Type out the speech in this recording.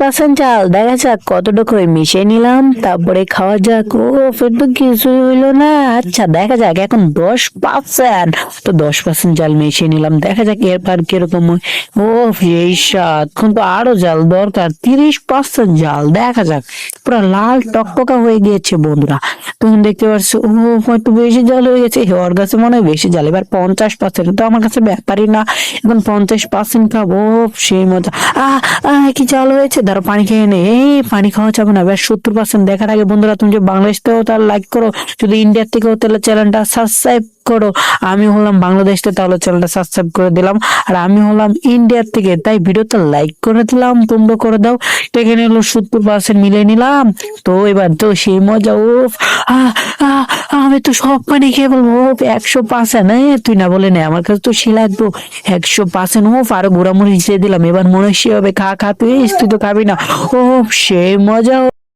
10% চাল দেখা যাক কতটুকু মিশিয়ে নিলাম, তারপরে খাওয়া যাক। ও ফের তো কিছুই হইলো না। আচ্ছা দেখা যাক, এখন 10%, তো 10% জাল মিশিয়ে নিলাম, দেখা যাক এরপর কিরকম হয়। ও এই স্বাদ, এখন তো আরো জাল দরকার, 30% জাল, দেখা যাক। পুরো লাল টকটকা হয়ে গিয়েছে বন্ধুরা, তুমি দেখতে পাচ্ছ। ও একটু বেশি জাল হয়ে গেছে, ওর কাছে মনে হয় বেশি জাল। এবার 50%, তো আমার কাছে ব্যাপারই না, এখন 50% খাবো। সেই মজা। আহ আহ কি জাল হয়েছে, ধরো পানি খেয়ে নে। এই পানি খাওয়া যাবে না। এবার 70% দেখার আগে বন্ধুরা, তুমি যে বাংলাদেশ থেকেও তাহলে লাইক করো, যদি ইন্ডিয়ার থেকেও তাহলে চ্যানেলটা সাবস্ক্রাইব করো। আমি হলাম বাংলাদেশ থেকে, তাহলে চ্যানেলটা সাবস্ক্রাইব করে দিলাম। আর আমি হলাম ইন্ডিয়ার থেকে, তাই ভিডিওটা লাইক করে দিলাম, তোমরা করে দাও। তো এখানে হলো 70% মিলিয়ে নিলাম। তো এবার তো সেই মজা। উফ আহ আহ আমি তো সব পানি খেয়ে বলবো। 100%, তুই না বলে নে, আমার কাছে তো সে লাগবো 100%। ও আরো গুঁড়ামরিচ দিয়ে দিলাম, এবার মনে হয় সে হবে। খা খা তুই, তুই তো খাবি না। ও সেই মজা।